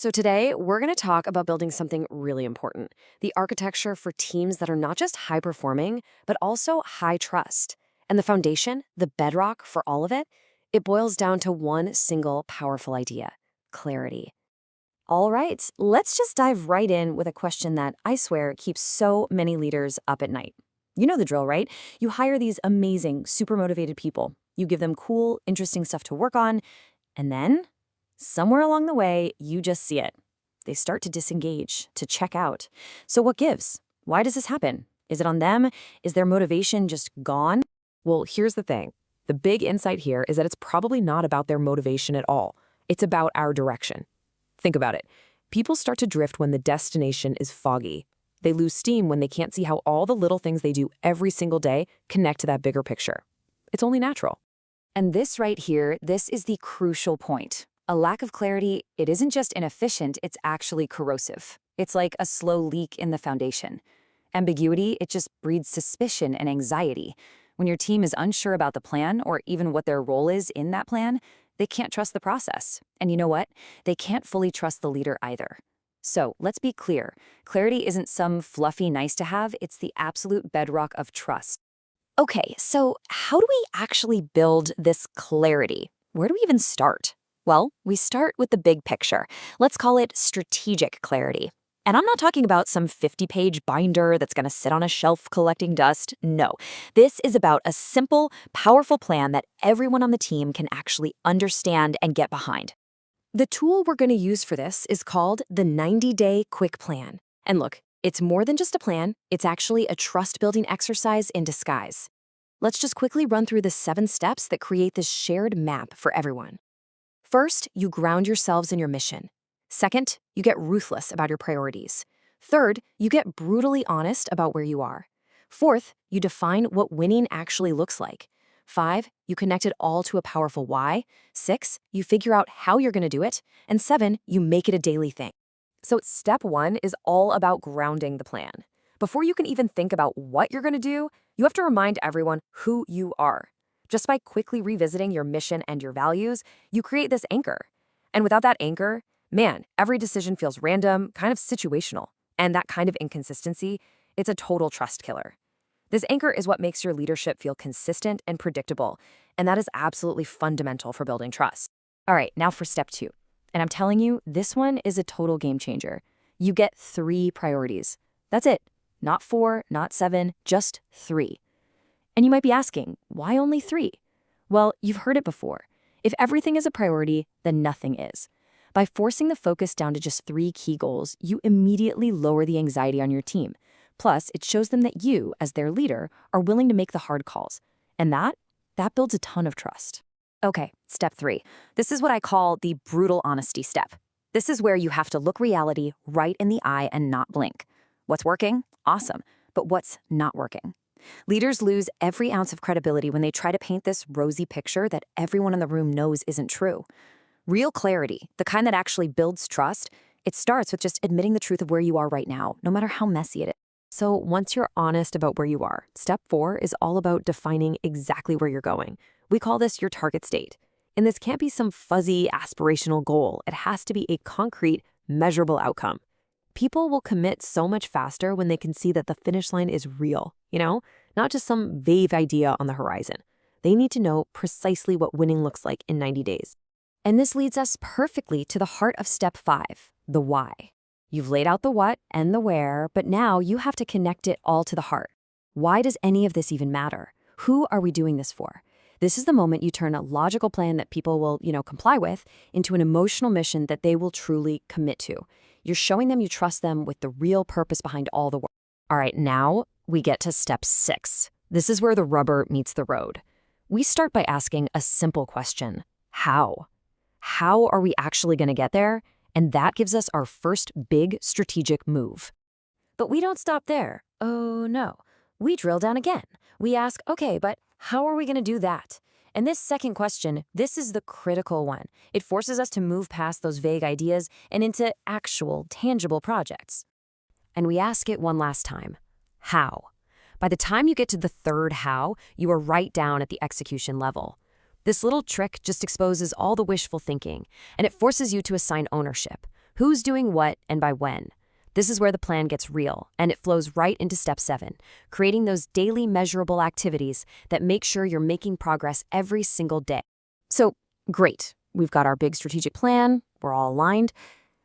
So today, we're going to talk about building something really important, the architecture for teams that are not just high performing, but also high trust. And the foundation, the bedrock for all of it, it boils down to one single powerful idea: clarity. All right, let's just dive right in with a question that I swear keeps so many leaders up at night. You know the drill, right? You hire these amazing, super motivated people. You give them cool, interesting stuff to work on, and then, somewhere along the way, you just see it. They start to disengage, to check out. So what gives? Why does this happen? Is it on them? Is their motivation just gone? Well, here's the thing. The big insight here is that it's probably not about their motivation at all. It's about our direction. Think about it. People start to drift when the destination is foggy. They lose steam when they can't see how all the little things they do every single day connect to that bigger picture. It's only natural. And this right here, this is the crucial point. A lack of clarity, it isn't just inefficient, it's actually corrosive. It's like a slow leak in the foundation. Ambiguity, it just breeds suspicion and anxiety. When your team is unsure about the plan or even what their role is in that plan, they can't trust the process. And you know what? They can't fully trust the leader either. So let's be clear. Clarity isn't some fluffy nice to have, it's the absolute bedrock of trust. Okay, so how do we actually build this clarity? Where do we even start? Well, we start with the big picture. Let's call it strategic clarity. And I'm not talking about some 50-page binder that's going to sit on a shelf collecting dust. No, this is about a simple, powerful plan that everyone on the team can actually understand and get behind. The tool we're going to use for this is called the 90-day quick plan. And look, it's more than just a plan. It's actually a trust-building exercise in disguise. Let's just quickly run through the 7 steps that create this shared map for everyone. First, you ground yourselves in your mission. Second, you get ruthless about your priorities. Third, you get brutally honest about where you are. Fourth, you define what winning actually looks like. 5, you connect it all to a powerful why. 6, you figure out how you're going to do it. And 7, you make it a daily thing. So step 1 is all about grounding the plan. Before you can even think about what you're going to do, you have to remind everyone who you are. Just by quickly revisiting your mission and your values, you create this anchor. And without that anchor, man, every decision feels random, kind of situational. And that kind of inconsistency, it's a total trust killer. This anchor is what makes your leadership feel consistent and predictable, and that is absolutely fundamental for building trust. All right, now for step 2. And I'm telling you, this one is a total game changer. You get 3 priorities. That's it. Not 4, not 7, just 3. And you might be asking, why only 3? Well, you've heard it before. If everything is a priority, then nothing is. By forcing the focus down to just 3 key goals, you immediately lower the anxiety on your team. Plus, it shows them that you, as their leader, are willing to make the hard calls. And that builds a ton of trust. Okay, step 3. This is what I call the brutal honesty step. This is where you have to look reality right in the eye and not blink. What's working? Awesome. But what's not working? Leaders lose every ounce of credibility when they try to paint this rosy picture that everyone in the room knows isn't true. Real clarity, the kind that actually builds trust, it starts with just admitting the truth of where you are right now, no matter how messy it is. So once you're honest about where you are, step 4 is all about defining exactly where you're going. We call this your target state. And this can't be some fuzzy aspirational goal. It has to be a concrete, measurable outcome. People will commit so much faster when they can see that the finish line is real, not just some vague idea on the horizon. They need to know precisely what winning looks like in 90 days. And this leads us perfectly to the heart of step 5, the why. You've laid out the what and the where, but now you have to connect it all to the heart. Why does any of this even matter? Who are we doing this for? This is the moment you turn a logical plan that people will, comply with into an emotional mission that they will truly commit to. You're showing them you trust them with the real purpose behind all the work. All right, now we get to step 6. This is where the rubber meets the road. We start by asking a simple question: how? How are we actually going to get there? And that gives us our first big strategic move. But we don't stop there. Oh no. We drill down again. We ask, okay, but how are we going to do that? And this second question, this is the critical one. It forces us to move past those vague ideas and into actual, tangible projects. And we ask it one last time: how? By the time you get to the third how, you are right down at the execution level. This little trick just exposes all the wishful thinking, and it forces you to assign ownership. Who's doing what and by when? This is where the plan gets real, and it flows right into step 7, creating those daily measurable activities that make sure you're making progress every single day. So, great. We've got our big strategic plan. We're all aligned.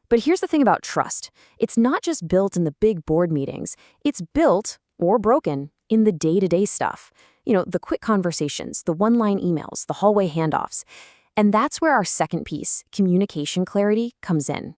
But here's the thing about trust. It's not just built in the big board meetings. It's built, or broken, in the day-to-day stuff. The quick conversations, the one-line emails, the hallway handoffs. And that's where our second piece, communication clarity, comes in.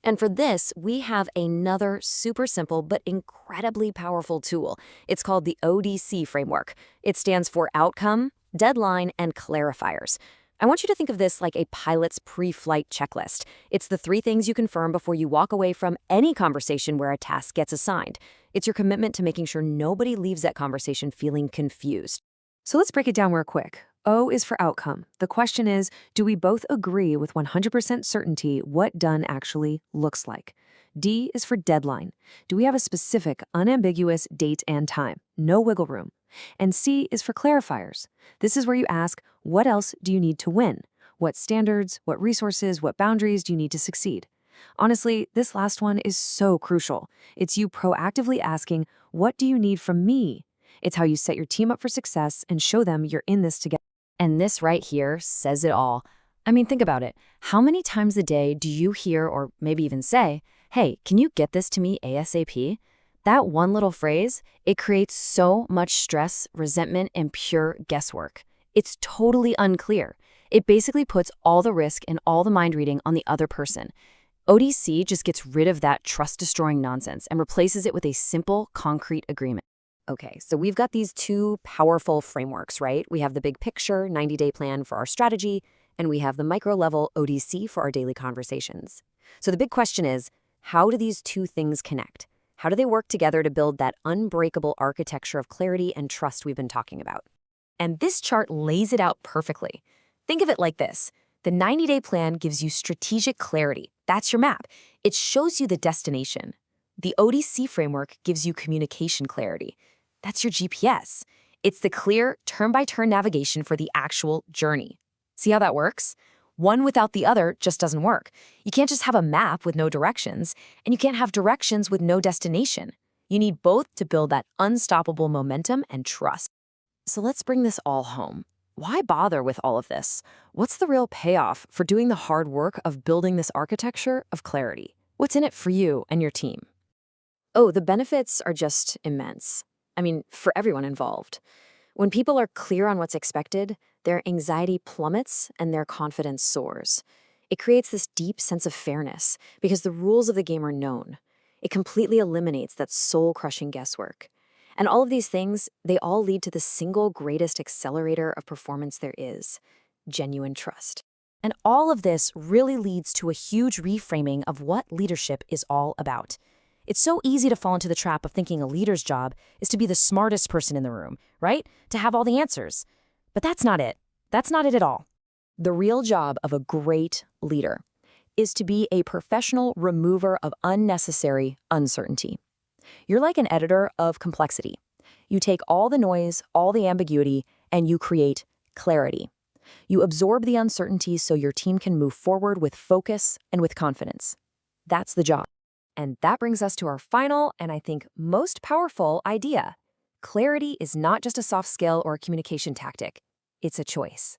And for this, we have another super simple but incredibly powerful tool. It's called the ODC framework. It stands for Outcome, Deadline, and Clarifiers. I want you to think of this like a pilot's pre-flight checklist. It's the 3 things you confirm before you walk away from any conversation where a task gets assigned. It's your commitment to making sure nobody leaves that conversation feeling confused. So let's break it down real quick. O is for outcome. The question is, do we both agree with 100% certainty what done actually looks like? D is for deadline. Do we have a specific, unambiguous date and time? No wiggle room. And C is for clarifiers. This is where you ask, what else do you need to win? What standards, what resources, what boundaries do you need to succeed? Honestly, this last one is so crucial. It's you proactively asking, what do you need from me? It's how you set your team up for success and show them you're in this together. And this right here says it all. I mean, think about it. How many times a day do you hear or maybe even say, hey, can you get this to me ASAP? That one little phrase, it creates so much stress, resentment, and pure guesswork. It's totally unclear. It basically puts all the risk and all the mind reading on the other person. ODC just gets rid of that trust-destroying nonsense and replaces it with a simple, concrete agreement. Okay, so we've got these 2 powerful frameworks, right? We have the big picture, 90-day plan for our strategy, and we have the micro-level ODC for our daily conversations. So the big question is, how do these 2 things connect? How do they work together to build that unbreakable architecture of clarity and trust we've been talking about? And this chart lays it out perfectly. Think of it like this. The 90-day plan gives you strategic clarity. That's your map. It shows you the destination. The ODC framework gives you communication clarity. That's your GPS. It's the clear, turn-by-turn navigation for the actual journey. See how that works? One without the other just doesn't work. You can't just have a map with no directions, and you can't have directions with no destination. You need both to build that unstoppable momentum and trust. So let's bring this all home. Why bother with all of this? What's the real payoff for doing the hard work of building this architecture of clarity? What's in it for you and your team? Oh, the benefits are just immense. I mean, for everyone involved. When people are clear on what's expected, their anxiety plummets and their confidence soars. It creates this deep sense of fairness because the rules of the game are known. It completely eliminates that soul-crushing guesswork. And all of these things, they all lead to the single greatest accelerator of performance there is, genuine trust. And all of this really leads to a huge reframing of what leadership is all about. It's so easy to fall into the trap of thinking a leader's job is to be the smartest person in the room, right? To have all the answers. But that's not it. That's not it at all. The real job of a great leader is to be a professional remover of unnecessary uncertainty. You're like an editor of complexity. You take all the noise, all the ambiguity, and you create clarity. You absorb the uncertainty so your team can move forward with focus and with confidence. That's the job. And that brings us to our final and I think most powerful idea. Clarity is not just a soft skill or a communication tactic. It's a choice.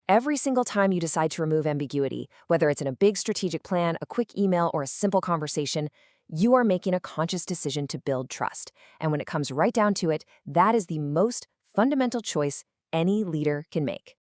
Every single time you decide to remove ambiguity, whether it's in a big strategic plan, a quick email, or a simple conversation, you are making a conscious decision to build trust. And when it comes right down to it, that is the most fundamental choice any leader can make.